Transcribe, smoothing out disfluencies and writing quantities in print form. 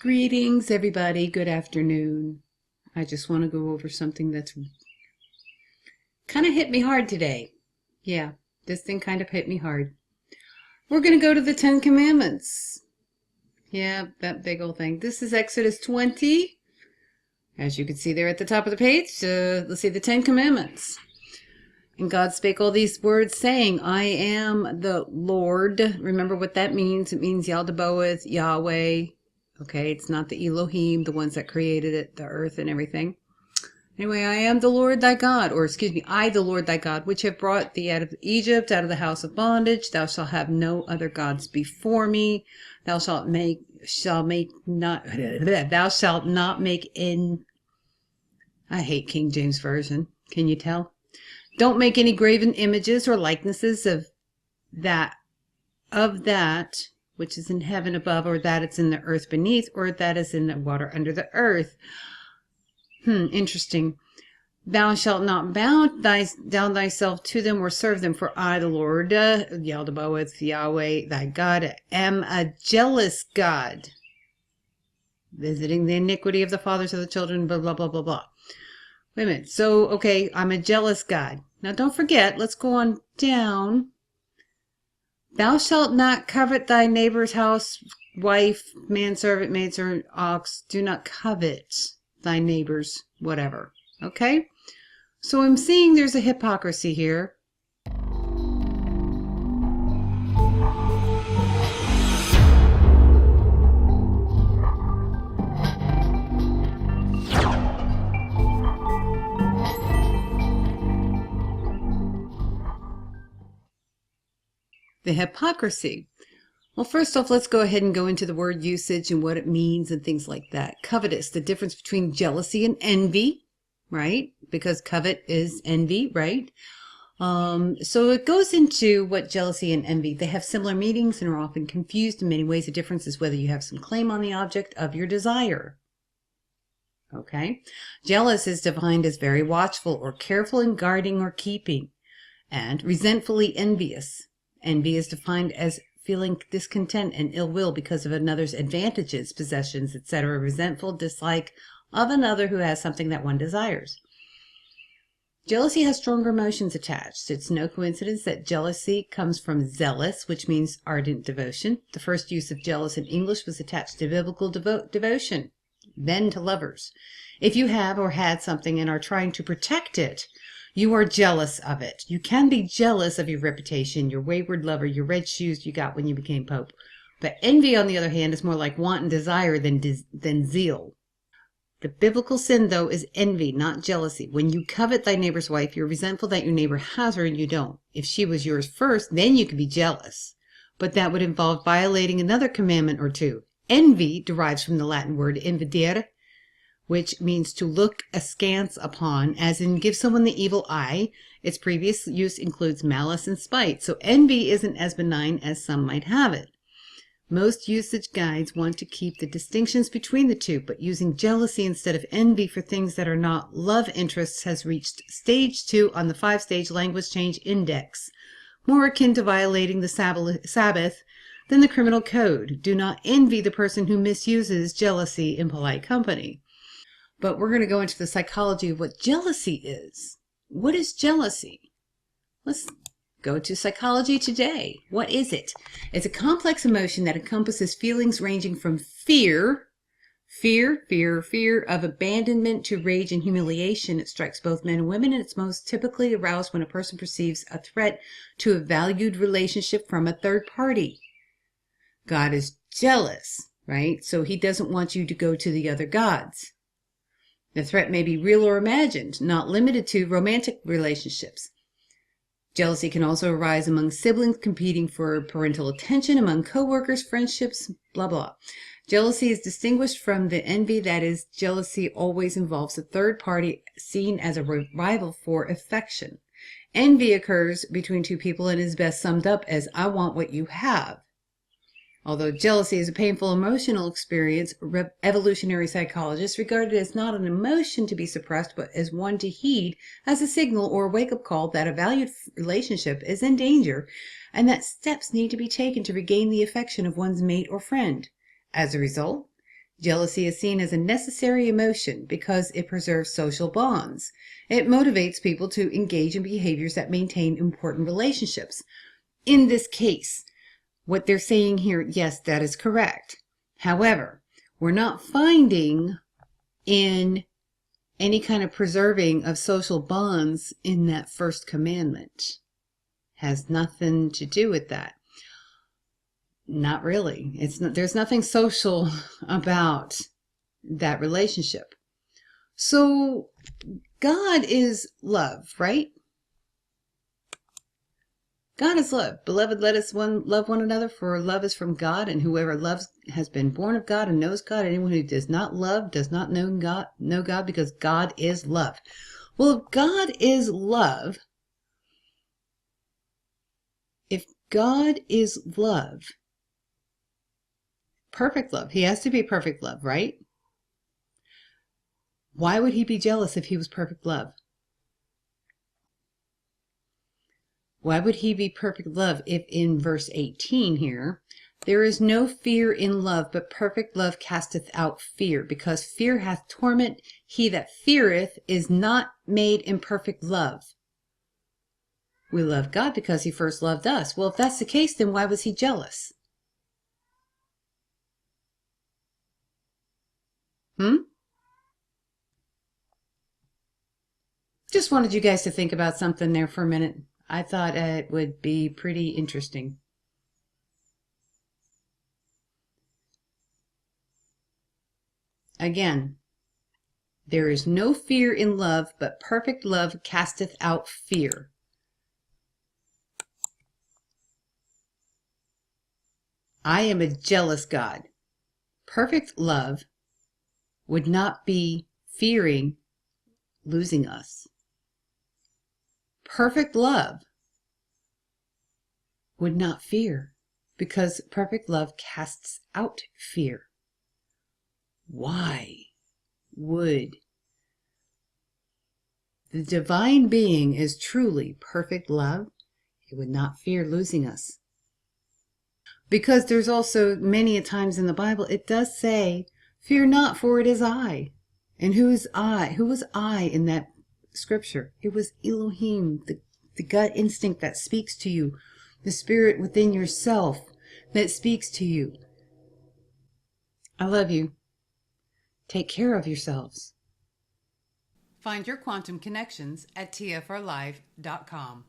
Greetings, everybody. Good afternoon. I just want to go over something that's kind of hit me hard today. Yeah, this thing kind of hit me hard. We're going to go to the 10 Commandments. Yeah, that big old thing. This is Exodus 20. As you can see there at the top of the page, let's see the 10 Commandments. And God spake all these words, saying, I am the Lord. Remember what that means. It means Yaldabaoth, Yahweh. Okay, it's not the Elohim, the ones that created it, the earth and everything. Anyway, I am the Lord thy God, or excuse me, I the Lord thy God, which have brought thee out of Egypt, out of the house of bondage. Thou shalt have no other gods before me. Thou shalt not make in. I hate King James Version. Can you tell? Don't make any graven images or likenesses of that which is in heaven above, or that it's in the earth beneath, or that is in the water under the earth. Interesting. Thou shalt not bow down thyself to them or serve them, for I, the Lord, Yaldabaoth, Yahweh, thy God, am a jealous God, visiting the iniquity of the fathers of the children, blah, blah, blah, blah, blah. Wait a minute. So, okay, I'm a jealous God. Now, don't forget, let's go on down. Thou shalt not covet thy neighbor's house, wife, manservant, maidservant, ox. Do not covet thy neighbor's whatever. Okay? So I'm seeing there's a hypocrisy here. The hypocrisy. Well, first off, let's go ahead and go into the word usage and what it means and things like that. Covetous, the difference between jealousy and envy, right? Because covet is envy, right? So it goes into what jealousy and envy, they have similar meanings and are often confused in many ways. The difference is whether you have some claim on the object of your desire. Okay? Jealous is defined as very watchful or careful in guarding or keeping, and resentfully envious. Envy is defined as feeling discontent and ill will because of another's advantages, possessions, etc., resentful dislike of another who has something that one desires. Jealousy has stronger emotions attached. It's no coincidence that jealousy comes from zealous, which means ardent devotion. The first use of jealous in English was attached to biblical devotion, then to lovers. If you have or had something and are trying to protect it, you are jealous of it. You can be jealous of your reputation, your wayward lover, your red shoes you got when you became Pope. But envy, on the other hand, is more like want and desire than zeal. The biblical sin, though, is envy, not jealousy. When you covet thy neighbor's wife, you're resentful that your neighbor has her and you don't. If she was yours first, then you could be jealous. But that would involve violating another commandment or two. Envy derives from the Latin word invidere, which means to look askance upon, as in give someone the evil eye. Its previous use includes malice and spite, so envy isn't as benign as some might have it. Most usage guides want to keep the distinctions between the two, but using jealousy instead of envy for things that are not love interests has reached stage 2 on the 5-stage language change index, more akin to violating the Sabbath than the criminal code. Do not envy the person who misuses jealousy in polite company. But we're going to go into the psychology of what jealousy is. What is jealousy? Let's go to Psychology Today. What is it? It's a complex emotion that encompasses feelings ranging from fear of abandonment to rage and humiliation. It strikes both men and women, and it's most typically aroused when a person perceives a threat to a valued relationship from a third party. God is jealous, right? So he doesn't want you to go to the other gods. The threat may be real or imagined, not limited to romantic relationships. Jealousy can also arise among siblings competing for parental attention, among coworkers, friendships, blah, blah. Jealousy is distinguished from the envy. That is, jealousy always involves a third party seen as a rival for affection. Envy occurs between two people and is best summed up as, I want what you have. Although jealousy is a painful emotional experience, evolutionary psychologists regard it as not an emotion to be suppressed, but as one to heed as a signal or a wake-up call that a valued relationship is in danger and that steps need to be taken to regain the affection of one's mate or friend. As a result, Jealousy is seen as a necessary emotion because it preserves social bonds. It motivates people to engage in behaviors that maintain important relationships. In this case, what they're saying here, yes, that is correct. However, we're not finding in any kind of preserving of social bonds in that first commandment. Has nothing to do with that. Not really. There's nothing social about that relationship. So God is love, right? God is love. Beloved, let us love one another, for love is from God, and whoever loves has been born of God and knows God. Anyone who does not love does not know God, because God is love. Well, if God is love, perfect love, he has to be perfect love, right? Why would he be jealous if he was perfect love? Why would he be perfect love if in verse 18 here, there is no fear in love, but perfect love casteth out fear, because fear hath torment. He that feareth is not made in perfect love. We love God because he first loved us. Well, if that's the case, then why was he jealous? Just wanted you guys to think about something there for a minute. I thought it would be pretty interesting. Again, there is no fear in love, but perfect love casteth out fear. I am a jealous God. Perfect love would not be fearing losing us. Perfect love would not fear, because perfect love casts out fear. Why would the divine being is truly perfect love? It would not fear losing us. Because there's also many a times in the Bible, it does say, fear not, for it is I. And who is I? Who was I in that scripture? It was Elohim, the gut instinct that speaks to you, the spirit within yourself that speaks to you. I love you. Take care of yourselves. Find your quantum connections at tfrlive.com.